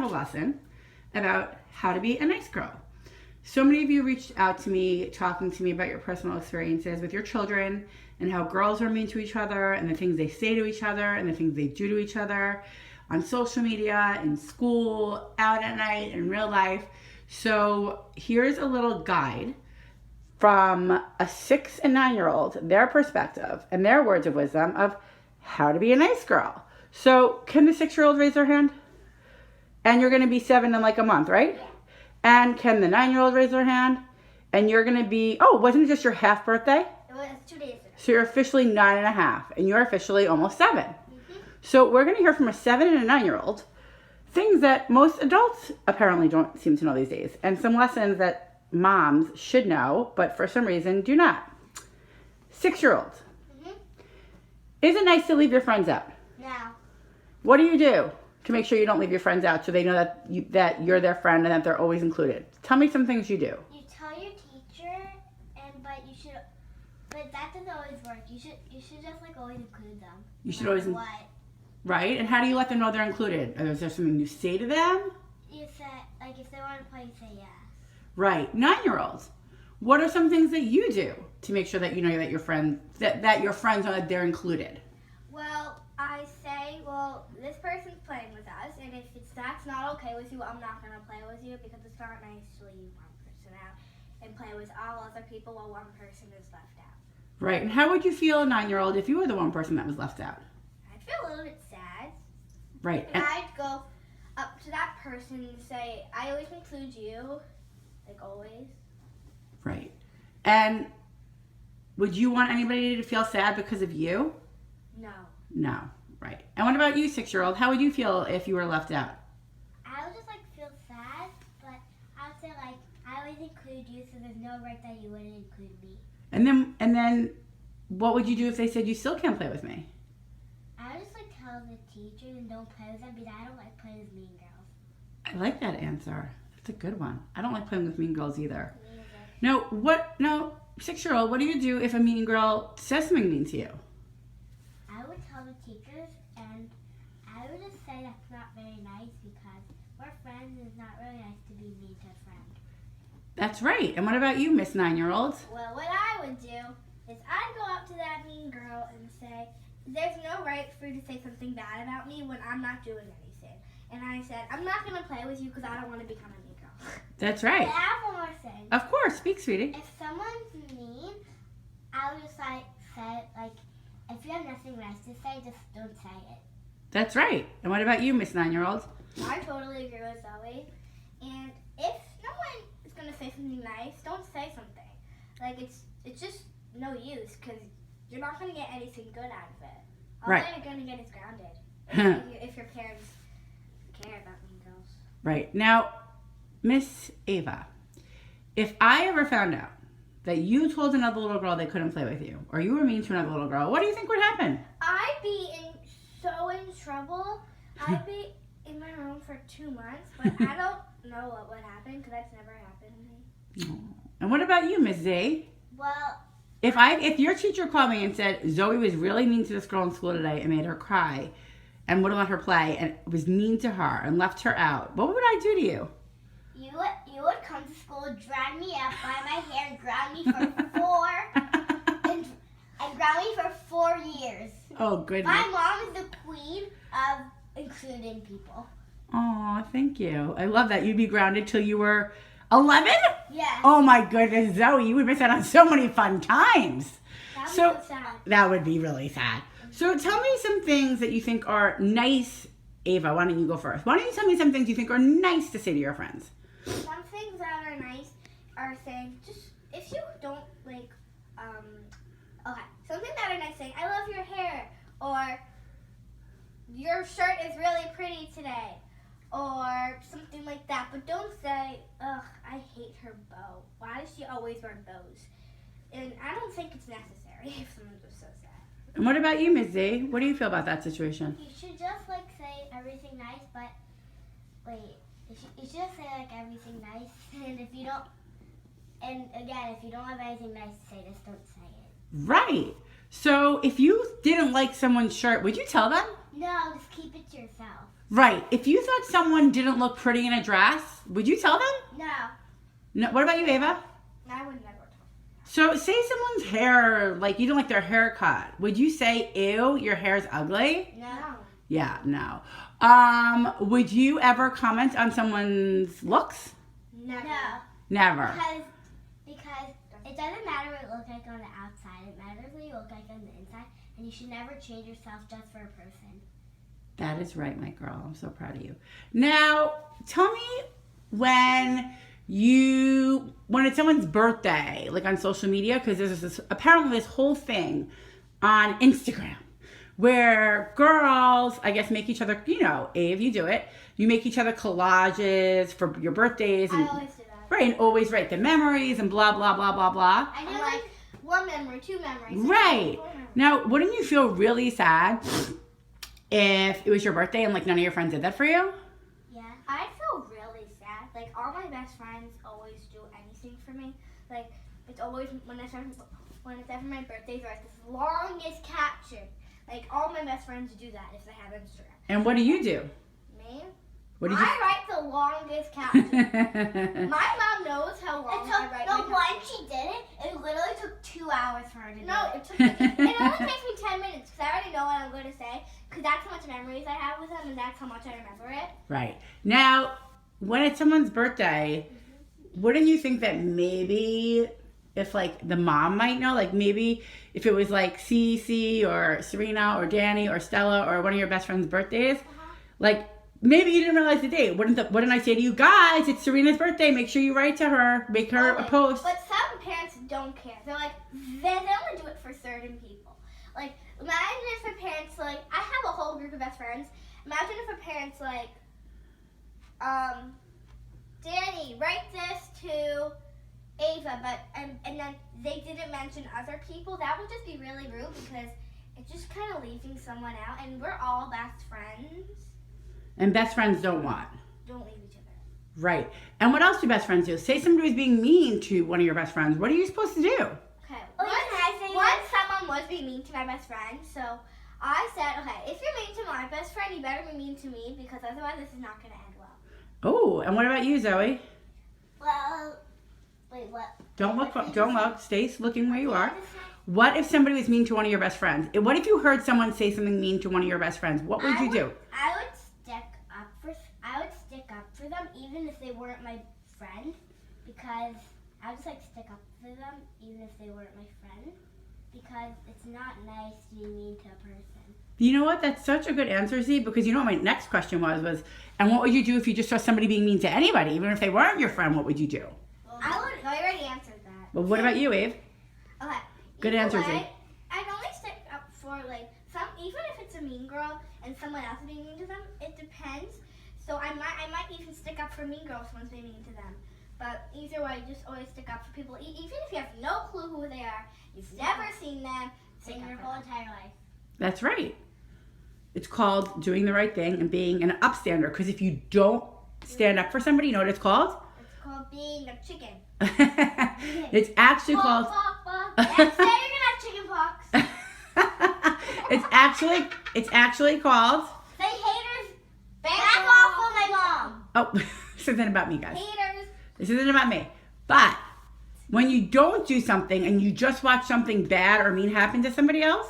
have a lesson about how to be a nice girl. So many of you reached out to me, talking to me about your personal experiences with your children and how girls are mean to each other and the things they say to each other and the things they do to each other on social media, in school, out at night, in real life. So here's a little guide from a 6 and 9-year-old, their perspective and their words of wisdom of how to be a nice girl. So can the 6-year-old raise their hand? And you're going to be 7 in like a month, right? Yeah. And can the 9-year-old raise their hand? And you're going to be, wasn't it just your half birthday? It was 2 days ago. So you're officially 9 and a half, and you're officially almost 7. So we're going to hear from a 7 and a 9-year-old things that most adults apparently don't seem to know these days, and some lessons that moms should know, but for some reason do not. 6-year-old. Is it nice to leave your friends out? No. What do you do to make sure you don't leave your friends out so they know that you're their friend and that they're always included? Tell me some things you do. You tell your teacher, but that doesn't always work. You should just like always include them. You should always, what? Right? And how do you let them know they're included? Is there something you say to them? You say, like, if they want to play, you say yes. Right. 9-year-olds. What are some things that you do to make sure that you know that your friends that your friends know that they're included? Well, I say, this person's playing with us, and if that's not okay with you, I'm not gonna play with you because it's not nice to leave one person out and play with all other people while one person is left out. Right. And how would you feel, a 9-year-old, if you were the one person that was left out? I'd feel a little bit sad. Right. And I'd go up to that person and say, I always include you, like always. Right. And would you want anybody to feel sad because of you? No. No. Right. And what about you, 6-year-old? How would you feel if you were left out? I would just like feel sad, but I would say like I always include you, so there's no right that you wouldn't include me. And then what would you do if they said you still can't play with me? I would just like tell the teachers and don't play with them because I don't like playing with mean girls. I like that answer. That's a good one. I don't like playing with mean girls either. Me either. No, 6-year-old, what do you do if a mean girl says something mean to you? I would tell the teachers, and I would just say that's not very nice because we're friends and it's not really nice to be mean to a friend. That's right. And what about you, Miss 9-year-old? Well, what I would do is I'd go up to that mean girl and say, there's no right for you to say something bad about me when I'm not doing anything. And I said, I'm not going to play with you because I don't want to become a mean girl. That's But I right. have one more thing. Of course. Speak, sweetie. If someone's mean, I would just like say, like, if you have nothing nice to say, just don't say it. That's right. And what about you, Miss 9-year-old? I totally agree with Zoe. And if someone is going to say something nice, don't say something. Like, it's just no use because you're not going to get anything good out of it. All Right. that you're going to get is grounded if your parents care about mean girls. Right. Now, Miss Ava, if I ever found out that you told another little girl they couldn't play with you, or you were mean to another little girl, what do you think would happen? I'd be so in trouble. I'd be in my room for 2 months, but I don't know what would happen because that's never happened to me. And what about you, Miss Z? Well, If your teacher called me and said Zoe was really mean to this girl in school today and made her cry and wouldn't let her play and was mean to her and left her out, what would I do to you? you would come to school, drag me up by my hair, and ground me for and ground me for 4 years. Oh, goodness. My mom is the queen of including people. Oh, thank you. I love that. You'd be grounded till you were 11? Yes. Oh my goodness, Zoe, you would miss out on so many fun times. That was So so sad. that would be really sad. So tell me some things that you think are nice. Ava, why don't you go first? Why don't you tell me some things you think are nice to say to your friends? Some things that are nice are saying, just if you don't like, okay, something that are nice saying, I love your hair, or your shirt is really pretty today, or something like that. But don't say, ugh, I hate her bow. Why does she always wear bows? And I don't think it's necessary if someone just says that. And what about you, Ms. Z? What do you feel about that situation? You should just like say everything nice, but wait, you should just say like everything nice, and if you don't, and again, if you don't have anything nice to say, just don't say it. Right. So if you didn't like someone's shirt, would you tell them? No, just keep it to yourself. Right. If you thought someone didn't look pretty in a dress, would you tell them? No. No. What about you, Ava? I would never talk. So say someone's hair, like you don't like their haircut. Would you say, ew, your hair's ugly? No. Yeah, no. Would you ever comment on someone's looks? Never. Never. Because it doesn't matter what you look like on the outside. It matters what you look like on the inside. And you should never change yourself just for a person. That is right, my girl. I'm so proud of you. Now, tell me when it's someone's birthday, like on social media, because there's apparently this whole thing on Instagram where girls, I guess, make each other, Ave, you do it. You make each other collages for your birthdays. And, I always do that. right, and always write the memories and blah, blah, blah, blah, blah. I do like one memory, two memories. Right. Four memories. Now, wouldn't you feel really sad if it was your birthday and, like, none of your friends did that for you? Yeah. I'd feel really sad. Like, all my best friends always do anything for me. Like, it's always, when it's ever my birthday, there's this longest caption. Like, all my best friends do that if they have Instagram. And what do you do? Me? What did you... I write the longest caption. My mom knows how long I write The my one caption. she did it literally took 2 hours for her to do No, it. it took me, it only takes me 10 minutes because I already know what I'm going to say. Because that's how much memories I have with them and that's how much I remember it. Right. Now, when it's someone's birthday, wouldn't you think that maybe if, like, the mom might know, like, maybe if it was, like, Cece or Serena or Danny or Stella or one of your best friend's birthdays, like, maybe you didn't realize the date. Wouldn't I say to you, guys, it's Serena's birthday. Make sure you write to her. Make her a post. But some parents don't care. They're like, they only do it for certain people. Like, imagine if a parent's like, I have a whole group of best friends. Imagine if a parent's like, Danny, write this to Ava, but and then they didn't mention other people. That would just be really rude because it's just kind of leaving someone out. And we're all best friends. And best friends don't what? Don't leave each other. Right. And what else do best friends do? Say somebody was being mean to one of your best friends. What are you supposed to do? Okay. Oh, Once someone was being mean to my best friend, so I said, okay, if you're mean to my best friend, you better be mean to me because otherwise this is not going to end well. Oh, and what about you, Zoe? Well, wait, what? Don't look. Stay looking where you are. What if somebody was mean to one of your best friends? What if you heard someone say something mean to one of your best friends? What would you do? I would stick up for them even if they weren't my friend, because I would just like stick up for them even if they weren't my friend, because it's not nice to be mean to a person. You know what? That's such a good answer, Z, because you know what my next question was, and what would you do if you just saw somebody being mean to anybody, even if they weren't your friend? What would you do? I already answered that. Well, what about you, Ave? Okay. Good answer, Z. I'd only stick up for like even if it's a mean girl and someone else is being mean to them, it depends. So I might even stick up for mean girls when being mean to them. But either way, just always stick up for people, even if you have no clue who they are, you've never seen them, stick In up your for whole them. entire life. That's right. It's called doing the right thing and being an upstander. Because if you don't stand up for somebody, you know what it's called? It's called being a chicken. It's actually called. Next day you're gonna have chicken pox. It's actually called. Say haters, Back off of my mom! Oh, this isn't about me, guys. haters. This isn't about me. But when you don't do something and you just watch something bad or mean happen to somebody else,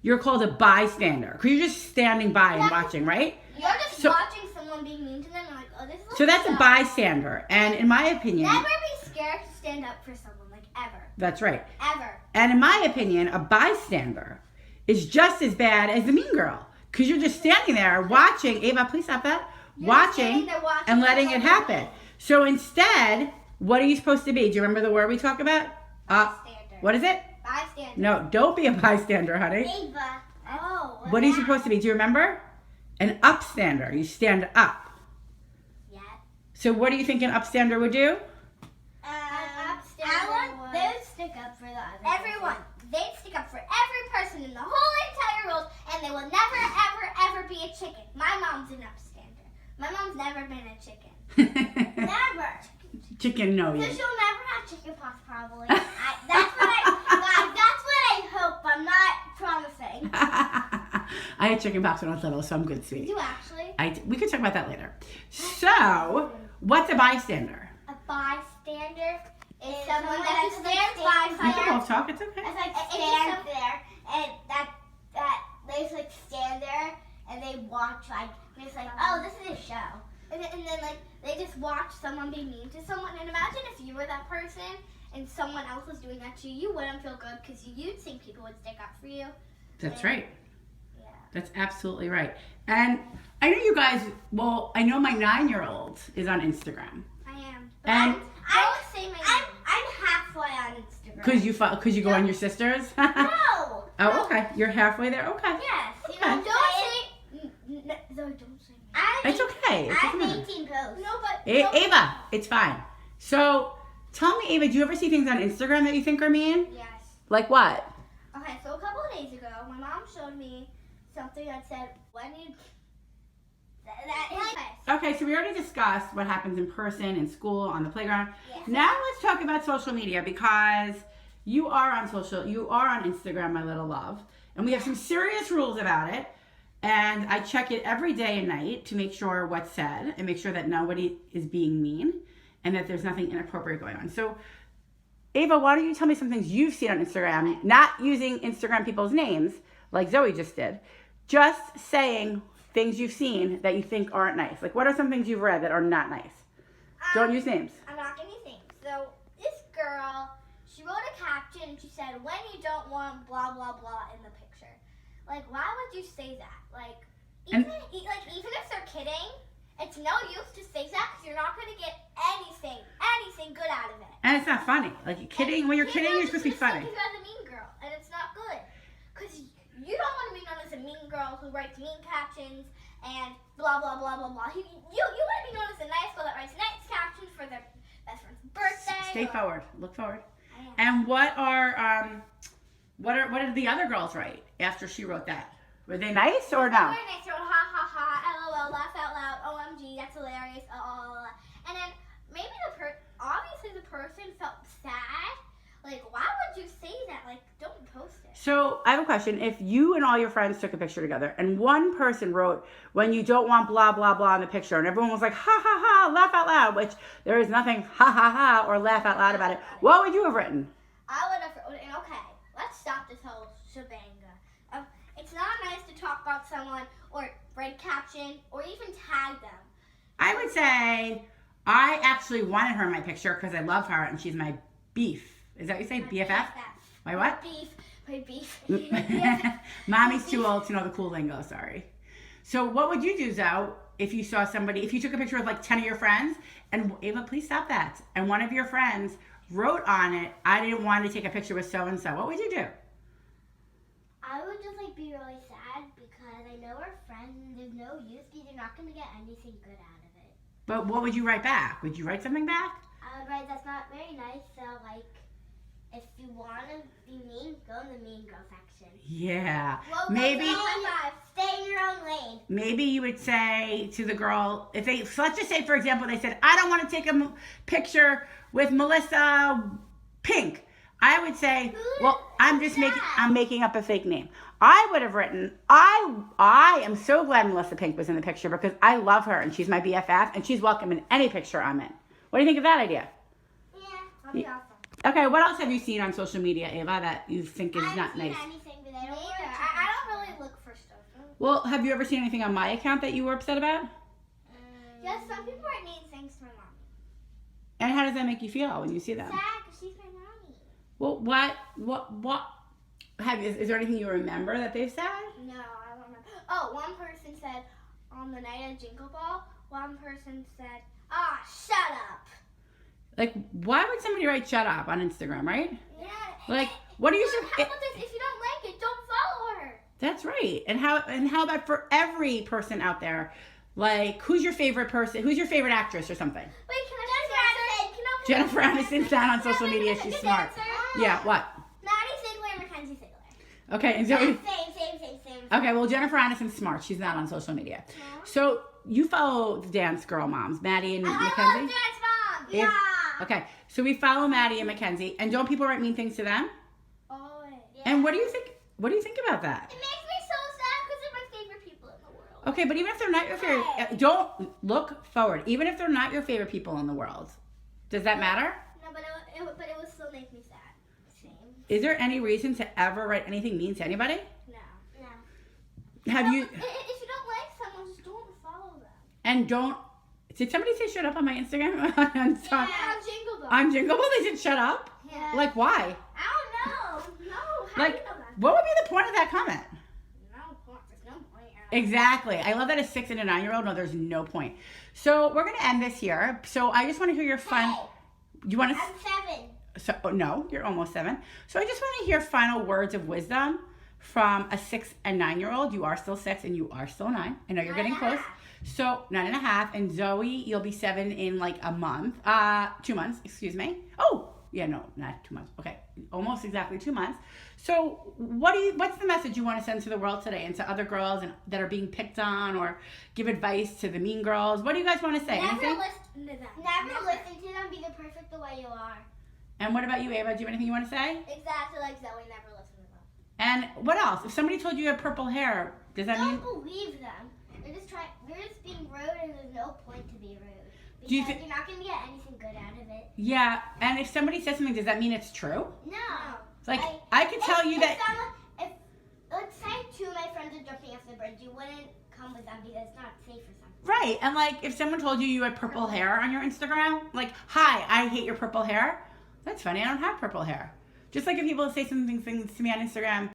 you're called a bystander. Because you're just standing by and watching, right? You're just watching someone being mean to them and like, oh, this is So that's a so- bystander. And in my opinion, Never be scared to stand up for someone, like ever. that's right. Ever. And in my opinion, a bystander is just as bad as the mean girl. Because you're just standing there watching. Ava, please stop that. You're just standing there watching And letting it someone happen. So instead, what are you supposed to be? Do you remember the word we talk about? Bystander. What is it? Bystander. No, don't be a bystander, honey. Ava. Oh. What are you supposed to be? Do you remember? An upstander. You stand up. Yeah. So what do you think an upstander would do? They would stick up for the other Everyone. They'd stick up for every person in the whole entire world, and they will never, ever, ever be a chicken. My mom's an upstander. My mom's never been a chicken. Never. Chicken, no. Because Yeah. you'll never have chicken pox, probably. That's what I hope. I'm not promising. I had chicken pox when I was little, so I'm good, sweet. You actually? We could talk about that later. So, what's a bystander? A bystander is someone someone that just, stands like, by You can someone. both talk. It's okay. It's like It's stand just there, and that they just like stand there and they watch like it's like, oh, this is a show. And then like they just watch someone be mean to someone. And imagine if you were that person and someone else was doing that to you, you wouldn't feel good because you'd think people would stick up for you. That's right. Yeah. That's absolutely right. And I know you guys, well, I know my 9-year-old is on Instagram. I am. But And don't say my name. I'm halfway on Instagram. Cause you go on your sister's? No. Oh, okay. You're halfway there? Okay. Yes. You Okay. know, Don't say. No, don't say my It's okay. It's I have okay. 18 posts. name. No, but. Ava, it's fine. So, tell me, Ava, do you ever see things on Instagram that you think are mean? Yes. Like what? Okay, so a couple of days ago, my mom showed me something that said, when you. Okay, so we already discussed what happens in person, in school, on the playground. Yes. Now let's talk about social media because you are on Instagram, my little love, and we have some serious rules about it. And I check it every day and night to make sure what's said and make sure that nobody is being mean and that there's nothing inappropriate going on. So, Ava, why don't you tell me some things you've seen on Instagram, not using Instagram people's names like Zoe just did, just saying things you've seen that you think aren't nice. Like, what are some things you've read that are not nice? Don't use names. I'm not going to use names. So, this girl, she wrote a caption and she said, when you don't want blah, blah, blah in the picture. Like, why would you say that? Like, even if they're kidding, it's no use to say that because you're not going to get anything good out of it. And it's not funny. Like, you're kidding. When you're kidding, you're supposed to be funny. Because you're the mean girl, and it's not good. Because you don't want to be known as a mean girl who writes mean captions and blah, blah, blah, blah, blah. You want to be known as a nice girl that writes nice captions for their best friend's birthday. Stay forward. Look forward. I am. And what did the other girls write after she wrote that? Were they nice or no? Very nice. She wrote, ha, ha, ha, LOL, laugh out loud, OMG, that's hilarious, And then maybe obviously the person felt sad. Like, why would you say that? Like, don't post it. So I have a question. If you and all your friends took a picture together and one person wrote, when you don't want blah, blah, blah in the picture, and everyone was like, ha, ha, ha, laugh out loud, which there is nothing ha, ha, ha, or laugh out loud about it, what would you have written? I would have written, okay, let's stop this whole shebang. It's not nice to talk about someone or write caption or even tag them. I would say I actually wanted her in my picture because I love her and she's my beef. Is that what you say? BFF? My what? My beef. Mommy's too old to know the cool lingo, sorry. So what would you do, Zoe, if you saw somebody, if you took a picture of like 10 of your friends, and Ava, please stop that, and one of your friends wrote on it, I didn't want to take a picture with so-and-so, what would you do? I would just like be really sad because I know we're friends and there's no use because you're not going to get anything good out of it. But what would you write back? Would you write something back? I would write, that's not very nice, so like, if you want to be mean, go in the mean girl section. Yeah. Well, Maybe Stay in your own lane. maybe you would say to the girl, if they, so let's just say, for example, they said, I don't want to take a picture with Melissa Pink. I would say, well, I'm making up a fake name. I would have written, I am so glad Melissa Pink was in the picture because I love her and she's my BFF and she's welcome in any picture I'm in. What do you think of that idea? Yeah, that'd be awesome. Okay, what else have you seen on social media, Ava, that you think is not nice? Anything, but I don't Neither. I don't really look for stuff. Well, have you ever seen anything on my account that you were upset about? Yes, some people write mean things to my mom. And how does that make you feel when you see them? Sad, because she's my mommy. Well, what is there anything you remember that they've said? No, I don't remember. Oh, one person said, on the night of Jingle Ball, one person said, shut up. Like, why would somebody write shut up on Instagram, right? Yeah. Like, what do you How about this? If you don't like it, don't follow her. That's right. And how about for every person out there? Like, who's your favorite person? Who's your favorite actress or something? Wait, can I answer? Jennifer Aniston's not on social media. She's smart. Yeah, what? Maddie Ziegler and Mackenzie Ziegler. Okay, and Zoe. Same. Okay, well, Jennifer Aniston's smart. She's not on social media. So you follow the dance girl moms, Maddie and I Mackenzie? love Dance Mom. Yeah. Okay, so we follow Maddie and Mackenzie, and don't people write mean things to them? Always. And what do you think? What do you think about that? It makes me so sad because they're my favorite people in the world. Okay, but even if they're not your favorite, don't look forward. Even if they're not your favorite people in the world, does that matter? No, but it would still make me sad. Same. Is there any reason to ever write anything mean to anybody? No. Have you? If you don't like someone, just don't follow them. And don't. Did somebody say shut up on my Instagram? On Jingle Ball. On Jingle Ball, they said shut up. Yeah. Like why? I don't know. No. How Like, do you know that? what would be the point of that comment? No point. There's no point. Exactly. I love that a 6 and a 9-year-old. No, there's no point. So we're gonna end this here. So I just want to hear your fun. Hey, You want to? I'm 7. So no, you're almost 7. So I just want to hear final words of wisdom from a 6 and 9-year-old. You are still 6 and you are still 9. I know you're getting close. So 9.5, and Zoe, you'll be 7 in like a month. 2 months, excuse me. Oh, yeah, no, not 2 months. Okay, almost exactly 2 months. So what's the message you want to send to the world today and to other girls that are being picked on, or give advice to the mean girls? What do you guys want to say? Never Anything? listen to them. Never listen to them. Be the perfect the way you are. And what about you, Ava? Do you have anything you want to say? Exactly like Zoe. Never listen to them. And what else? If somebody told you you had purple hair, does that mean? Don't believe them. They're just being rude, and there's no point to be rude. Because Do you you're not going to get anything good out of it. Yeah, and if somebody says something, does that mean it's true? No. It's like, I could tell you that. If let's say 2 of my friends are jumping off the bridge, you wouldn't come with them because it's not safe for some. Right, and like if someone told you you had purple hair on your Instagram, like, hi, I hate your purple hair. That's funny, I don't have purple hair. Just like if people say things to me on Instagram,